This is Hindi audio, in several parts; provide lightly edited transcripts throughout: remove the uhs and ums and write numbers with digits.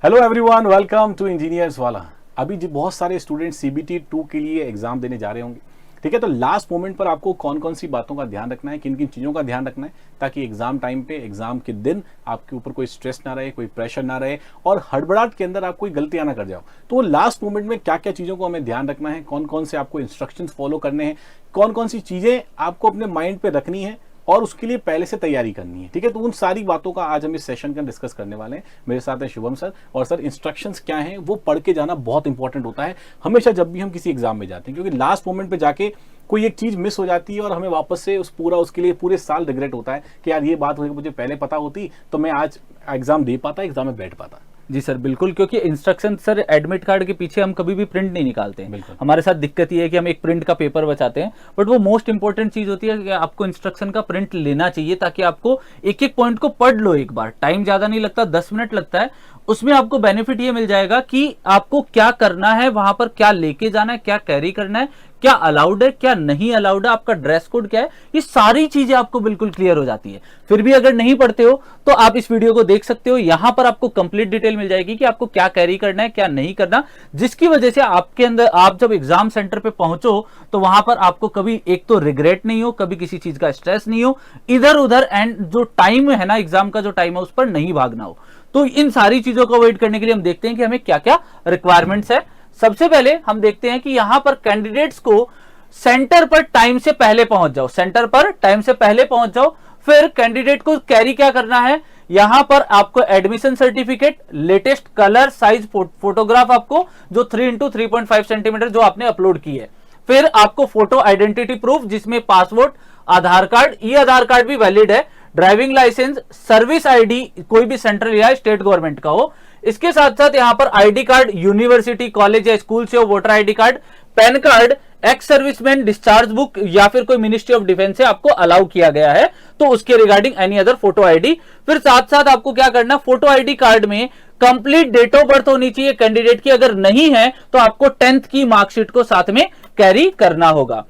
Hello everyone, welcome to engineers वाला। अभी जो बहुत सारे स्टूडेंट सीबीटी 2 के लिए एग्जाम देने जा रहे होंगे, ठीक है। तो लास्ट मोमेंट पर आपको कौन कौन सी बातों का ध्यान रखना है, किन किन चीज़ों का ध्यान रखना है, ताकि एग्जाम टाइम पे, एग्जाम के दिन आपके ऊपर कोई स्ट्रेस ना रहे, कोई प्रेशर ना रहे और हड़बड़ाहट के अंदर आप कोई गलतियां ना कर जाओ। तो लास्ट मोमेंट में क्या क्या चीज़ों को हमें ध्यान रखना है, कौन कौन से आपको इंस्ट्रक्शंस फॉलो करने हैं, कौन कौन सी चीज़ें आपको अपने माइंड पे रखनी है और उसके लिए पहले से तैयारी करनी है, ठीक है। तो उन सारी बातों का आज हम इस सेशन का डिस्कस करने वाले हैं। मेरे साथ है शुभम सर। और सर, इंस्ट्रक्शंस क्या हैं वो पढ़ के जाना बहुत इंपॉर्टेंट होता है हमेशा जब भी हम किसी एग्जाम में जाते हैं, क्योंकि लास्ट मोमेंट पे जाके कोई एक चीज मिस हो जाती है और हमें वापस से उसके लिए पूरे साल रिग्रेट होता है कि यार ये बात मुझे पहले पता होती तो मैं आज एग्जाम दे पाता, एग्जाम में बैठ पाता। जी सर, बिल्कुल। क्योंकि इंस्ट्रक्शन सर, एडमिट कार्ड के पीछे हम कभी भी प्रिंट नहीं निकालते हैं। हमारे साथ दिक्कत ये है कि हम एक प्रिंट का पेपर बचाते हैं, बट वो मोस्ट इंपॉर्टेंट चीज होती है कि आपको इंस्ट्रक्शन का प्रिंट लेना चाहिए, ताकि आपको एक एक पॉइंट को पढ़ लो एक बार। टाइम ज्यादा नहीं लगता, 10 मिनट लगता है। उसमें आपको बेनिफिट ये मिल जाएगा कि आपको क्या करना है, वहां पर क्या लेके जाना है, क्या कैरी करना है, क्या अलाउड है, क्या नहीं अलाउड है, आपका ड्रेस कोड क्या है, ये सारी चीजें आपको बिल्कुल क्लियर हो जाती है। फिर भी अगर नहीं पढ़ते हो तो आप इस वीडियो को देख सकते हो। यहां पर आपको कंप्लीट डिटेल मिल जाएगी कि आपको क्या कैरी करना है, क्या नहीं करना, जिसकी वजह से आपके अंदर, आप जब एग्जाम सेंटर पे पहुंचो तो वहां पर आपको कभी एक तो रिग्रेट नहीं हो, कभी किसी चीज का स्ट्रेस नहीं हो, इधर उधर एंड जो टाइम है ना, एग्जाम का जो टाइम है उस पर नहीं भागना हो। तो इन सारी चीजों को अवॉइड करने के लिए हम देखते हैं कि हमें क्या क्या रिक्वायरमेंट्स है। सबसे पहले हम देखते हैं कि यहां पर कैंडिडेट्स को सेंटर पर टाइम से पहले पहुंच जाओ, सेंटर पर टाइम से पहले पहुंच जाओ। फिर कैंडिडेट को कैरी क्या करना है, यहां पर आपको admission certificate, latest colour size photograph, आपको जो 3x3.5 सेंटीमीटर जो आपने अपलोड की है। फिर आपको फोटो आइडेंटिटी प्रूफ, जिसमें पासपोर्ट, आधार कार्ड, ई आधार कार्ड भी वैलिड है, ड्राइविंग लाइसेंस, सर्विस आईडी, कोई भी सेंट्रल या स्टेट गवर्नमेंट का हो। इसके साथ साथ यहां पर आईडी कार्ड, यूनिवर्सिटी, कॉलेज या स्कूल से हो, voter ID card, pan card, ex serviceman discharge book या फिर कोई मिनिस्ट्री ऑफ डिफेंस से आपको अलाउ किया गया है तो उसके regarding any other photo ID. फिर साथ साथ आपको क्या करना, फोटो आईडी कार्ड में कंप्लीट डेट ऑफ बर्थ होनी चाहिए कैंडिडेट की। अगर नहीं है तो आपको 10th की मार्कशीट को साथ में कैरी करना होगा।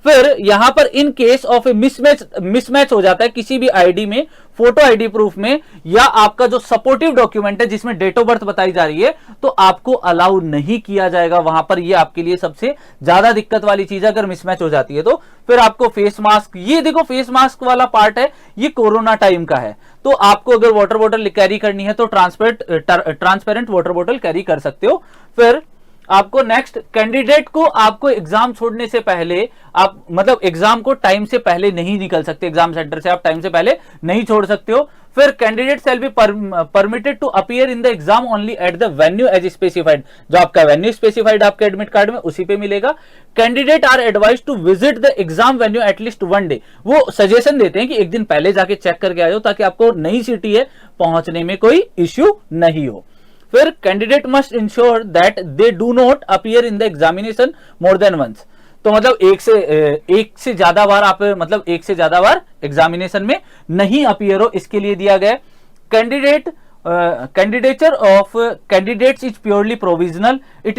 फिर यहां पर in case of A mismatch हो जाता है किसी भी आईडी में, फोटो आईडी प्रूफ में, या आपका जो सपोर्टिव डॉक्यूमेंट है जिसमें डेट ऑफ बर्थ बताई जा रही है, तो आपको अलाउ नहीं किया जाएगा वहां पर। ये आपके लिए सबसे ज्यादा दिक्कत वाली चीज है अगर मिसमैच हो जाती है तो। फिर आपको फेस मास्क, ये देखो फेस मास्क वाला पार्ट है, ये कोरोना टाइम का है, तो आपको अगर वाटर बोतल कैरी करनी है तो ट्रांसपेरेंट वाटर बोतल कैरी कर सकते हो। फिर आपको नेक्स्ट, कैंडिडेट को आपको एग्जाम छोड़ने से पहले, आप मतलब एग्जाम को टाइम से पहले नहीं निकल सकते, एग्जाम सेंटर से आप टाइम से पहले नहीं छोड़ सकते हो। फिर candidate shall be permitted to appear in the exam only at the venue as specified, जो आपका वेन्यू स्पेसिफाइड आपके एडमिट कार्ड में उसी पे मिलेगा। Candidate are advise to visit the exam venue at least 1 day, वो सजेशन देते हैं कि एक दिन पहले जाके चेक करके आ जाओ ताकि आपको नई सिटी है पहुंचने में कोई इश्यू नहीं हो। फिर candidate must ensure that they do not appear in the examination more than once, तो मतलब एक से ज्यादा बार आप, मतलब एक से ज्यादा बार एग्जामिनेशन में नहीं अपीयर हो, इसके लिए दिया गया। Candidature of candidates is purely provisional, it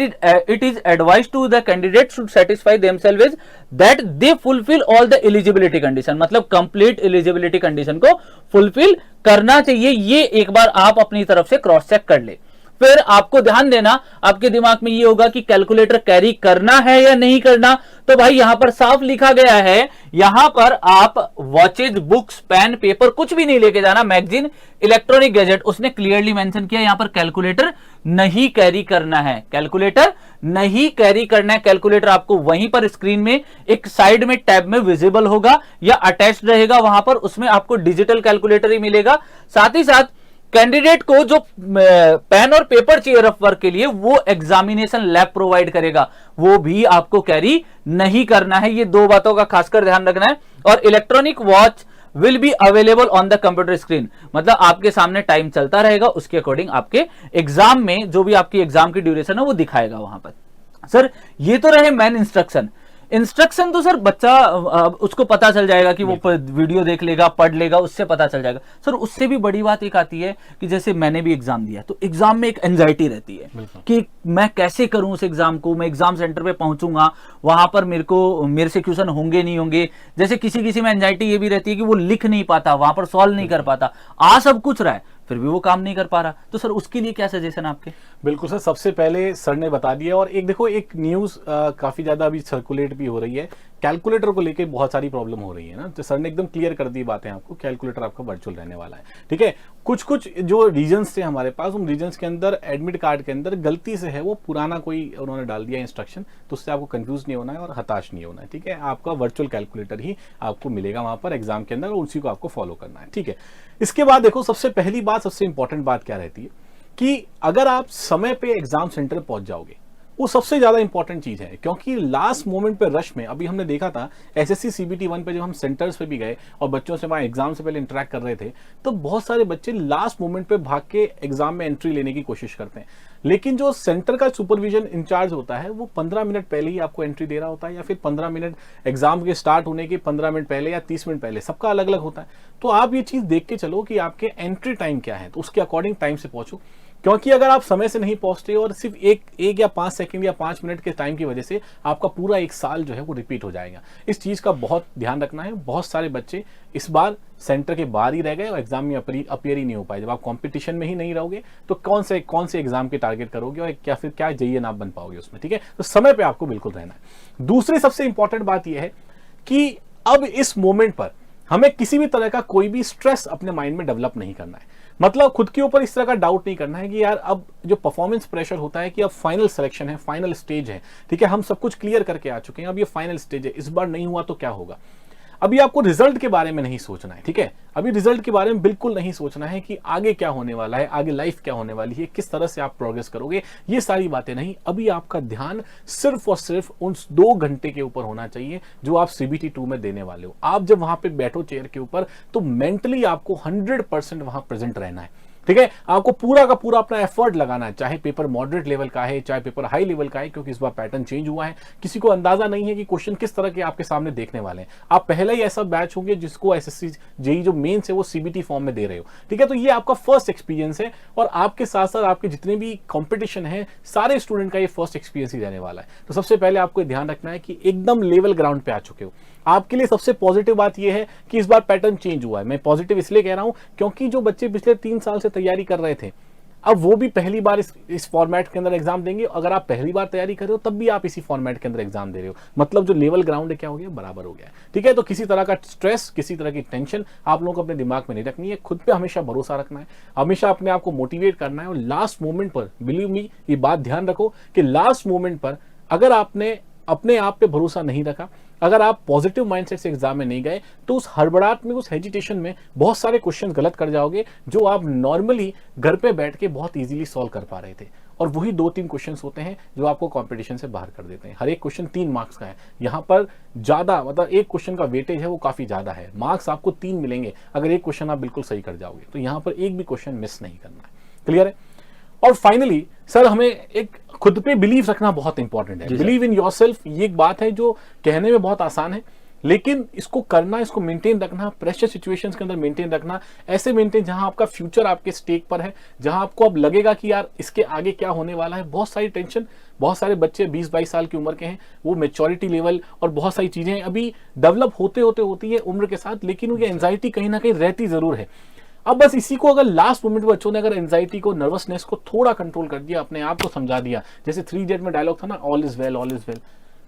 is advise to the candidate should satisfy themselves that they fulfil all the eligibility condition, मतलब कंप्लीट एलिजिबिलिटी कंडीशन को फुलफिल करना चाहिए। ये एक बार आप अपनी तरफ से क्रॉस चेक कर ले। फिर आपको ध्यान देना, आपके दिमाग में ये होगा कि कैलकुलेटर कैरी करना है या नहीं करना, तो भाई यहां पर साफ लिखा गया है, यहां पर आप वॉचेज, बुक्स, पेन, पेपर कुछ भी नहीं लेके जाना, मैगजीन, इलेक्ट्रॉनिक गैजेट, उसने क्लियरली मेंशन किया यहां पर कैलकुलेटर नहीं कैरी करना है, कैलकुलेटर नहीं कैरी करना है। कैलकुलेटर आपको वहीं पर स्क्रीन में एक साइड में टैब में विजिबल होगा या अटैच्ड रहेगा, वहां पर उसमें आपको डिजिटल कैलकुलेटर ही मिलेगा। साथ ही साथ कैंडिडेट को जो पेन और पेपर चाहिए रफ वर्क के लिए, वो एग्जामिनेशन लैब प्रोवाइड करेगा, वो भी आपको कैरी नहीं करना है। ये 2 बातों का खासकर ध्यान रखना है। और electronic watch will be available on the computer screen, मतलब आपके सामने टाइम चलता रहेगा, उसके अकॉर्डिंग आपके एग्जाम में जो भी आपकी एग्जाम की ड्यूरेशन है वो दिखाएगा वहां पर। सर, ये तो रहे मेन इंस्ट्रक्शन तो सर बच्चा उसको पता चल जाएगा कि वो वीडियो देख लेगा, पढ़ लेगा, उससे पता चल जाएगा। सर, उससे भी बड़ी बात एक आती है कि जैसे मैंने भी एग्जाम दिया, तो एग्जाम में एक एंजाइटी रहती है कि मैं कैसे करूं उस एग्जाम को, मैं एग्जाम सेंटर पे पहुंचूंगा, वहां पर मेरे से क्वेश्चन होंगे नहीं होंगे। जैसे किसी में एंजाइटी ये भी रहती है कि वो लिख नहीं पाता, वहां पर सॉल्व नहीं कर पाता। आ सब कुछ रहा है, फिर भी वो काम नहीं कर पा रहा, तो सर उसके लिए क्या सजेशन आपके? बिल्कुल सर, सबसे पहले सर ने बता दिया। और एक देखो, एक न्यूज़ काफ़ी ज़्यादा अभी सर्कुलेट भी हो रही है, कैलकुलेटर को लेके बहुत सारी प्रॉब्लम हो रही है ना, तो सर ने एकदम क्लियर कर दी बातें आपको, कैलकुलेटर आपका वर्चुअल रहने वाला है। ठीक है, कुछ कुछ जो रीजन्स थे हमारे पास, उन रीजन्स के अंदर एडमिट कार्ड के अंदर गलती से है वो पुराना कोई उन्होंने डाल दिया इंस्ट्रक्शन, तो उससे आपको कंफ्यूज नहीं होना है और हताश नहीं होना है। ठीक है, आपका वर्चुअल कैलकुलेटर ही आपको मिलेगा वहां पर एग्जाम के अंदर, और उसी को आपको फॉलो करना है। ठीक है, इसके बाद देखो, सबसे पहली बात, सबसे इंपॉर्टेंट बात क्या रहती है कि अगर आप समय पे एग्जाम सेंटर पहुंच जाओगे, वो सबसे ज्यादा इंपॉर्टेंट चीज है। क्योंकि लास्ट मोमेंट पे रश में, अभी हमने देखा था एसएससी सीबीटी 1 पे जब हम सेंटर्स पे भी गए और बच्चों से वहां एग्जाम से पहले इंटरेक्ट कर रहे थे, तो बहुत सारे बच्चे लास्ट मोमेंट पे भाग के एग्जाम में एंट्री लेने की कोशिश करते हैं। लेकिन जो सेंटर का सुपरविजन इंचार्ज होता है, वो 15 मिनट पहले ही आपको एंट्री दे रहा होता है, या फिर 15 मिनट एग्जाम के स्टार्ट होने के 15 मिनट पहले या 30 मिनट पहले, सबका अलग अलग होता है। तो आप ये चीज देख के चलो कि आपके एंट्री टाइम क्या है, तो उसके अकॉर्डिंग टाइम से पहुंचो। क्योंकि अगर आप समय से नहीं पहुंचते और सिर्फ एक या 5 सेकंड या 5 मिनट के टाइम की वजह से आपका पूरा एक साल जो है वो रिपीट हो जाएगा। इस चीज का बहुत ध्यान रखना है। बहुत सारे बच्चे इस बार सेंटर के बाहर ही रह गए और एग्जाम में अपीयर ही नहीं हो पाए। जब आप कंपटीशन में ही नहीं रहोगे तो कौन से एग्जाम के टारगेट करोगे और क्या जेईई आप बन पाओगे उसमें। ठीक है, तो समय पे आपको बिल्कुल रहना है। दूसरी सबसे इंपॉर्टेंट बात यह है कि अब इस मोमेंट पर हमें किसी भी तरह का कोई भी स्ट्रेस अपने माइंड में डेवलप नहीं करना है। मतलब खुद के ऊपर इस तरह का डाउट नहीं करना है कि यार अब जो परफॉर्मेंस प्रेशर होता है कि अब फाइनल सिलेक्शन है, फाइनल स्टेज है। ठीक है, हम सब कुछ क्लियर करके आ चुके हैं, अब ये फाइनल स्टेज है, इस बार नहीं हुआ तो क्या होगा। अभी आपको रिजल्ट के बारे में नहीं सोचना है। ठीक है, अभी रिजल्ट के बारे में बिल्कुल नहीं सोचना है कि आगे क्या होने वाला है, आगे लाइफ क्या होने वाली है, किस तरह से आप प्रोग्रेस करोगे, ये सारी बातें नहीं। अभी आपका ध्यान सिर्फ और सिर्फ उन 2 घंटे के ऊपर होना चाहिए जो आप सीबीटी 2 में देने वाले हो। आप जब वहां पे बैठो चेयर के ऊपर, तो मेंटली आपको 100% वहां प्रेजेंट रहना है। ठीक है, आपको पूरा का पूरा अपना एफर्ट लगाना है, चाहे पेपर मॉडरेट लेवल का है, चाहे पेपर हाई लेवल का है, क्योंकि इस बार पैटर्न चेंज हुआ है। किसी को अंदाजा नहीं है कि क्वेश्चन किस तरह के आपके सामने देखने वाले हैं। आप पहले ही ऐसा बैच होंगे जिसको एसएससी जेईई जो मेंस है वो सीबीटी फॉर्म में दे रहे हो। ठीक है, तो ये आपका फर्स्ट एक्सपीरियंस है, और आपके साथ साथ आपके जितने भी कॉम्पिटिशन है, सारे स्टूडेंट का ये फर्स्ट एक्सपीरियंस ही रहने वाला है। तो सबसे पहले आपको ध्यान रखना है कि एकदम लेवल ग्राउंड पे आ चुके हो। आपके लिए सबसे पॉजिटिव बात यह है कि इस बार पैटर्न चेंज हुआ है। मैं पॉजिटिव इसलिए कह रहा हूं क्योंकि जो बच्चे पिछले 3 साल से तैयारी कर रहे थे, अब वो भी पहली बार इस फॉर्मेट के अंदर एग्जाम देंगे। अगर आप पहली बार तैयारी कर रहे हो तब भी आप इसी फॉर्मेट के अंदर एग्जाम दे रहे हो, मतलब जो लेवल ग्राउंड है क्या हो गया, बराबर हो गया है। ठीक है, तो किसी तरह का स्ट्रेस, किसी तरह की टेंशन आप लोगों को अपने दिमाग में नहीं रखनी है। खुद पे हमेशा भरोसा रखना है, हमेशा अपने आप को मोटिवेट करना है। और लास्ट मोमेंट पर, बिलीव मी, ये बात ध्यान रखो कि लास्ट मोमेंट पर अगर आपने अपने आप पे भरोसा नहीं रखा, अगर आप पॉजिटिव माइंडसेट से एग्जाम में नहीं गए, तो उस हड़बड़ाहट में, उस हेजिटेशन में बहुत सारे क्वेश्चन गलत कर जाओगे जो आप नॉर्मली घर पे बैठ के बहुत इजीली सॉल्व कर पा रहे थे। और वही 2-3 क्वेश्चंस होते हैं जो आपको कंपटीशन से बाहर कर देते हैं। हर एक क्वेश्चन 3 मार्क्स का है, यहाँ पर ज्यादा, मतलब एक क्वेश्चन का वेटेज है वो काफी ज्यादा है। मार्क्स आपको 3 मिलेंगे अगर एक क्वेश्चन आप बिल्कुल सही कर जाओगे, तो यहाँ पर एक भी क्वेश्चन मिस नहीं करना है। क्लियर है? और फाइनली सर, हमें एक खुद पे बिलीव रखना बहुत इंपॉर्टेंट है। बिलीव इन योरसेल्फ, ये एक बात है जो कहने में बहुत आसान है, लेकिन इसको करना, इसको मेंटेन रखना, प्रेशर सिचुएशंस के अंदर मेंटेन रखना, ऐसे मेंटेन जहां आपका फ्यूचर आपके स्टेक पर है, जहां आपको अब लगेगा कि यार इसके आगे क्या होने वाला है। बहुत सारी टेंशन, बहुत सारे बच्चे 20-22 साल की उम्र के हैं, वो मेच्योरिटी लेवल और बहुत सारी चीजें अभी डेवलप होती है उम्र के साथ, लेकिन उनकी एंजाइटी कहीं ना कहीं रहती जरूर है। अब बस इसी को अगर लास्ट मोमेंट में बच्चों ने अगर एंजाइटी को, नर्वसनेस को थोड़ा कंट्रोल कर दिया, अपने आप को समझा दिया, जैसे 3 में डायलॉग था ना, all is well, all is well,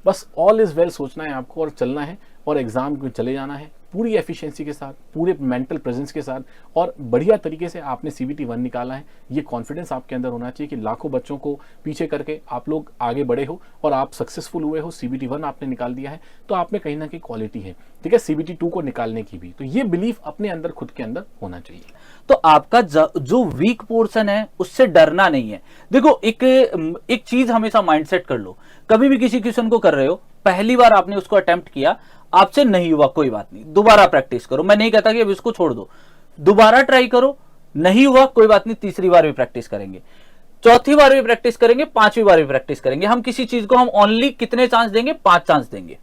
बस ऑल इज वेल सोचना है आपको और चलना है और एग्जाम में चले जाना है पूरी एफिशिएंसी के साथ, पूरे मेंटल प्रेजेंस के साथ, और बढ़िया तरीके से आपने सीबीटी 1 निकाला है। ये कॉन्फिडेंस आपके अंदर होना चाहिए कि लाखों बच्चों को पीछे करके आप लोग आगे बढ़े हो और आप सक्सेसफुल हुए हो। सीबीटी 1 आपने निकाल दिया है, तो आप में कहीं ना कहीं क्वालिटी है। ठीक है, सीबीटी 2 को निकालने की भी, तो ये बिलीफ अपने अंदर, खुद के अंदर होना चाहिए। तो आपका जो वीक पोर्शन है उससे डरना नहीं है। देखो, एक चीज हमेशा माइंडसेट कर लो, कभी भी किसी क्वेश्चन को कर रहे हो, पहली बार आपने उसको अटेम्प्ट किया, आपसे नहीं हुआ, कोई बात नहीं, दोबारा प्रैक्टिस करो। मैं नहीं कहता कि अब इसको छोड़ दो, दोबारा ट्राई करो, नहीं हुआ कोई बात नहीं, तीसरी बार भी प्रैक्टिस करेंगे, चौथी बार भी प्रैक्टिस करेंगे, 5वीं बार भी प्रैक्टिस करेंगे। हम किसी चीज को हम ओनली कितने चांस देंगे? 5 चांस देंगे।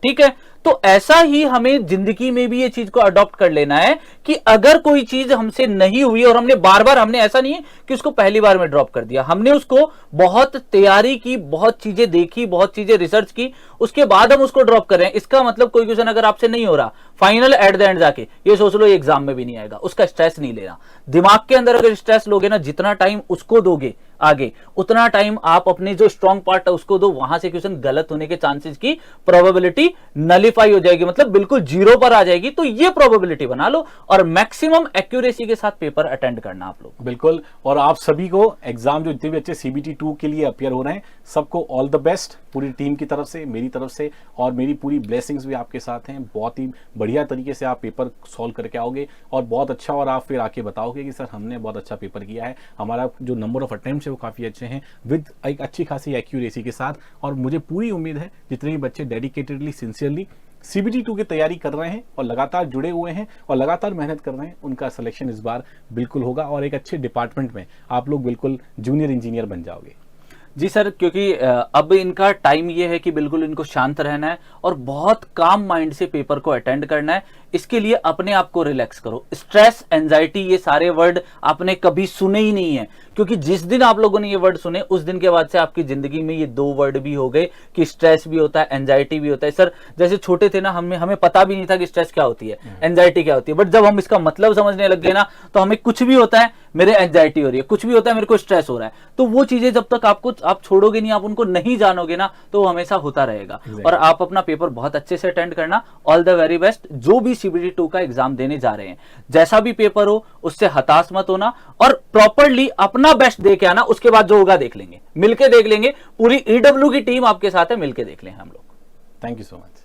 ठीक है, तो ऐसा ही हमें जिंदगी में भी ये चीज को अडॉप्ट कर लेना है कि अगर कोई चीज हमसे नहीं हुई और हमने बार बार, हमने ऐसा नहीं है कि उसको पहली बार में ड्रॉप कर दिया, हमने उसको बहुत तैयारी की, बहुत चीजें देखी, बहुत चीजें रिसर्च की, उसके बाद हम उसको ड्रॉप कर रहे हैं। इसका मतलब कोई क्वेश्चन अगर आपसे नहीं हो रहा, फाइनल एट द एंड जाके ये सोच लो ये एग्जाम में भी नहीं आएगा, उसका स्ट्रेस नहीं लेना। दिमाग के अंदर अगर स्ट्रेस लोगे ना, जितना टाइम उसको दोगे आगे, उतना टाइम आप अपने जो स्ट्रॉन्ग पार्ट है उसको दो, वहां से क्वेश्चन गलत होने के चांसेस की प्रोबेबिलिटी नलिफाई हो जाएगी, मतलब बिल्कुल जीरो पर आ जाएगी। तो ये प्रोबेबिलिटी बना लो और मैक्सिमम एक्यूरेसी के साथ पेपर अटेंड करना आप लोग। बिल्कुल। और आप सभी को एग्जाम जो जितने भी बच्चे CBT 2 के लिए अपियर हो रहे हैं, सबको ऑल द बेस्ट, पूरी टीम की तरफ से, मेरी तरफ से, और मेरी पूरी ब्लेसिंग्स भी आपके साथ हैं। बहुत ही बढ़िया तरीके से आप पेपर सॉल्व करके आओगे और बहुत अच्छा, और आप फिर आके बताओगे कि सर हमने बहुत अच्छा पेपर किया है, हमारा जो नंबर ऑफ अटेम्प्ट्स है वो काफ़ी अच्छे हैं, विद एक अच्छी खासी एक्यूरेसी के साथ। और मुझे पूरी उम्मीद है जितने भी बच्चे डेडिकेटेडली, सिंसियरली CBT 2 की तैयारी कर रहे हैं और लगातार जुड़े हुए हैं और लगातार मेहनत कर रहे हैं, उनका सिलेक्शन इस बार बिल्कुल होगा और एक अच्छे डिपार्टमेंट में आप लोग बिल्कुल जूनियर इंजीनियर बन जाओगे। जी सर, क्योंकि अब इनका टाइम ये है कि बिल्कुल इनको शांत रहना है और बहुत काम माइंड से पेपर को अटेंड करना है। इसके लिए अपने आप को रिलैक्स करो। स्ट्रेस, एंजाइटी, ये सारे वर्ड आपने कभी सुने ही नहीं है, क्योंकि जिस दिन आप लोगों ने ये वर्ड सुने उस दिन के बाद से आपकी जिंदगी में ये दो वर्ड भी हो गए कि स्ट्रेस भी होता है, एंजाइटी भी होता है। सर जैसे छोटे थे ना, हमें पता भी नहीं था कि स्ट्रेस क्या होती है, एंजाइटी क्या होती है, बट जब हम इसका मतलब समझने लग गए ना, तो हमें कुछ भी होता है मेरे एंजाइटी हो रही है, कुछ भी होता है मेरे को स्ट्रेस हो रहा है। तो वो चीजें जब तक आप छोड़ोगे नहीं, आप उनको नहीं जानोगे ना, तो वो हमेशा होता रहेगा। और आप अपना पेपर बहुत अच्छे से अटेंड करना। ऑल द वेरी बेस्ट जो भी CBT 2 का एग्जाम देने जा रहे हैं। जैसा भी पेपर हो उससे हताश मत होना और प्रॉपरली अपना बेस्ट दे के आना। उसके बाद जो होगा देख लेंगे, मिलके देख लेंगे। पूरी EW की टीम आपके साथ है, मिलके देख लें हम लोग। Thank you so much.